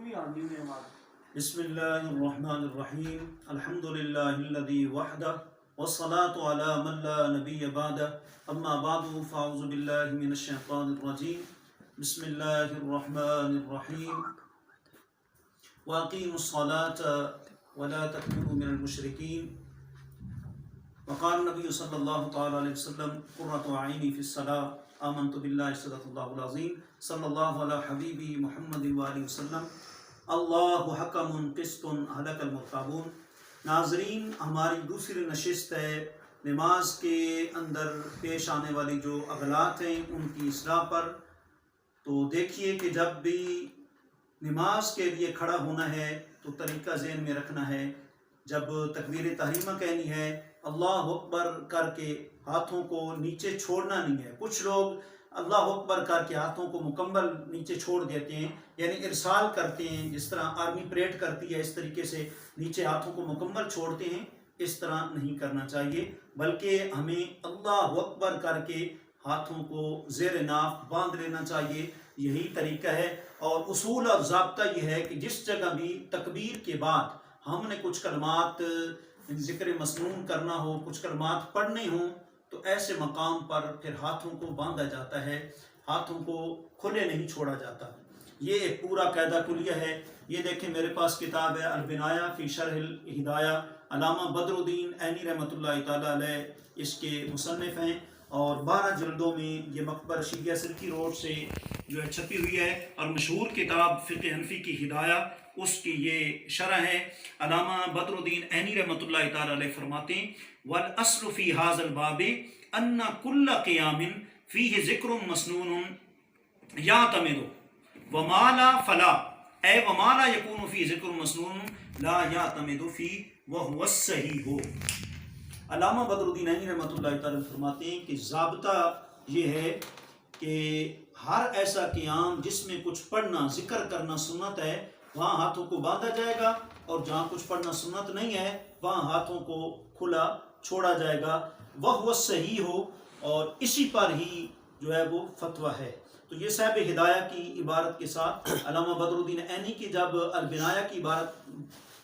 بسم اللہ الرحمن الرحیم الحمد للہ الذی وحدہ والصلاة علی من لا نبی بعدہ اما بعد فاعوذ باللہ من الشیطان الرجیم بسم اللہ الرحمن الرحیم واقیموا الصلاة ولا تکونوا من المشرکین وقال نبی صلی اللہ تعالی علیہ وسلم قرۃ عینی فی الصلاة آمنت باللہ صدق اللہ العظیم صلی اللہ علی حبیبی محمد وآلہ وسلم اللہ حکم قسط ہلک المرتابون۔ ناظرین، ہماری دوسری نشست ہے نماز کے اندر پیش آنے والی جو اغلاط ہیں ان کی اصلاح پر۔ تو دیکھیے کہ جب بھی نماز کے لیے کھڑا ہونا ہے تو طریقہ ذہن میں رکھنا ہے، جب تکبیر تحریمہ کہنی ہے اللہ اکبر کر کے ہاتھوں کو نیچے چھوڑنا نہیں ہے۔ کچھ لوگ اللہ اکبر کر کے ہاتھوں کو مکمل نیچے چھوڑ دیتے ہیں، یعنی ارسال کرتے ہیں، جس طرح آرمی پریڈ کرتی ہے اس طریقے سے نیچے ہاتھوں کو مکمل چھوڑتے ہیں۔ اس طرح نہیں کرنا چاہیے، بلکہ ہمیں اللہ اکبر کر کے ہاتھوں کو زیر ناف باندھ لینا چاہیے، یہی طریقہ ہے۔ اور اصول اور ضابطہ یہ ہے کہ جس جگہ بھی تکبیر کے بعد ہم نے کچھ کلمات ذکر مسنون کرنا ہو، کچھ کلمات پڑھنے ہوں، تو ایسے مقام پر پھر ہاتھوں کو باندھا جاتا ہے، ہاتھوں کو کھلے نہیں چھوڑا جاتا۔ یہ ایک پورا قاعدہ کلیہ ہے۔ یہ دیکھیں میرے پاس کتاب ہے البنایہ فی شرح الہدایہ، علامہ بدر الدین عینی رحمۃ اللہ تعالیٰ علیہ اس کے مصنف ہیں، اور 12 جلدوں میں یہ مکتبہ رشیدیہ سلکی روڈ سے جو ہے چھپی ہوئی ہے، اور مشہور کتاب فقہ حنفی کی ہدایہ اس کی یہ شرح ہے۔ علامہ بدر الدین عینی رحمۃ اللہ تعالیٰ علیہ فرماتے ہیں وَالْأَصْلُ فِي هَذَا الْبَابِ أَنَّ كُلَّ قِيَامٍ فِيهِ ذِكْرٌ مَسْنُونٌ يَعْتَمِدُ وَمَا لَا فَلَا اے وَمَا لَا يَكُونُ فِي ذِكْرٌ مَسْنُونٌ لَا يَعْتَمِدُ فِي وَهُوَ الصَّحِيحُ۔ علامہ بدر الدین عینی رحمۃ اللہ تعالیٰ فرماتے ہیں کہ ضابطہ یہ ہے کہ ہر ایسا قیام جس میں کچھ پڑھنا ذکر کرنا سنت ہے وہاں ہاتھوں کو باندھا جائے گا، اور جہاں کچھ پڑھنا سنت نہیں ہے وہاں ہاتھوں کو کھلا چھوڑا جائے گا۔ وہ صحیح ہو، اور اسی پر ہی جو ہے وہ فتویٰ ہے۔ تو یہ صاحب ہدایہ کی عبارت کے ساتھ علامہ بدر الدین عینی کی جب البنایہ کی عبارت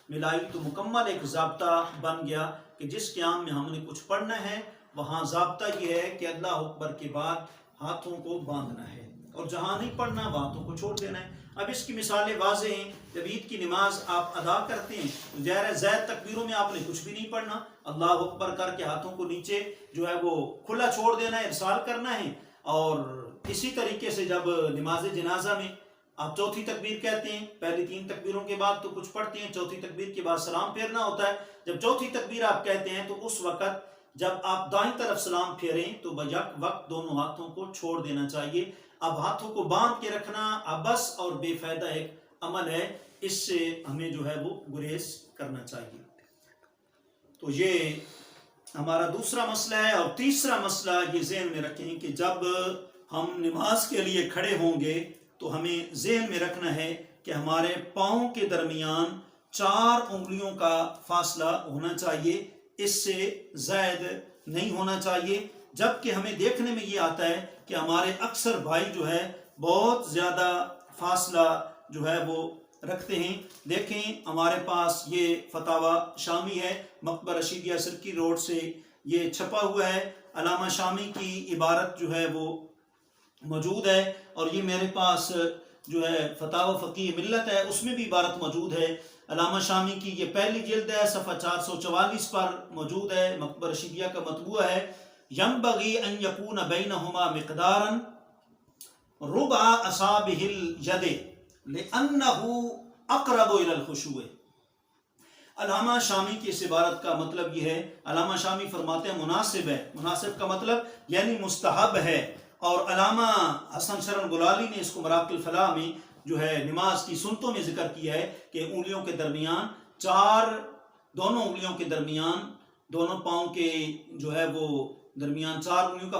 ملائی تو مکمل ایک ضابطہ بن گیا کہ جس قیام میں ہم نے کچھ پڑھنا ہے وہاں ضابطہ یہ ہے کہ اللہ اکبر کے بعد ہاتھوں کو باندھنا ہے، اور جہاں نہیں پڑھنا وہاں ہاتھوں کو چھوڑ دینا ہے۔ اب اس کی مثالیں واضح ہیں۔ جب عید کی نماز آپ ادا کرتے ہیں تو ظاہر زائد تکبیروں میں آپ نے کچھ بھی نہیں پڑھنا، اللہ اکبر کر کے ہاتھوں کو نیچے جو ہے وہ کھلا چھوڑ دینا ہے، ارسال کرنا ہے۔ اور اسی طریقے سے جب نماز جنازہ میں آپ چوتھی تکبیر کہتے ہیں، پہلی 3 تکبیروں کے بعد تو کچھ پڑھتے ہیں، چوتھی تکبیر کے بعد سلام پھیرنا ہوتا ہے۔ جب چوتھی تکبیر آپ کہتے ہیں تو اس وقت جب آپ دائیں طرف سلام پھیریں تو بیک وقت دونوں ہاتھوں کو چھوڑ دینا چاہیے۔ اب ہاتھوں کو باندھ کے رکھنا عبث اور بے فائدہ ایک عمل ہے، اس سے ہمیں جو ہے وہ گریز کرنا چاہیے۔ تو یہ ہمارا دوسرا مسئلہ ہے۔ اور تیسرا مسئلہ یہ ذہن میں رکھیں کہ جب ہم نماز کے لیے کھڑے ہوں گے تو ہمیں ذہن میں رکھنا ہے کہ ہمارے پاؤں کے درمیان 4 انگلیوں کا فاصلہ ہونا چاہیے، اس سے زائد نہیں ہونا چاہیے۔ جبکہ ہمیں دیکھنے میں یہ آتا ہے کہ ہمارے اکثر بھائی جو ہے بہت زیادہ فاصلہ جو ہے وہ رکھتے ہیں۔ دیکھیں ہمارے پاس یہ فتاوی شامی ہے، مکتبہ رشیدیہ سلکی روڈ سے یہ چھپا ہوا ہے، علامہ شامی کی عبارت جو ہے وہ موجود ہے، اور یہ میرے پاس جو ہے فتاوی فقیہ ملت ہے اس میں بھی عبارت موجود ہے۔ علامہ شامی کی یہ پہلی جلد ہے، صفحہ 444 پر موجود ہے، مکتبہ رشیدیہ کا مطبوع ہے۔ ينبغي ان يكون بينهما مقدارا ربع اصابع اليد لانه اقرب الى الخشوع۔ علامہ شامی کی اس عبارت کا مطلب یہ ہے، علامہ شامی فرماتے ہیں مناسب ہے۔ مناسب کا مطلب یعنی مستحب ہے، اور علامہ حسن شرن گلالی نے اس کو مراقِ الفلاح میں جو ہے نماز کی سنتوں میں ذکر کیا ہے کہ انگلیوں کے درمیان دونوں انگلیوں کے درمیان، دونوں پاؤں کے جو ہے وہ درمیان 4 انگلیوں کا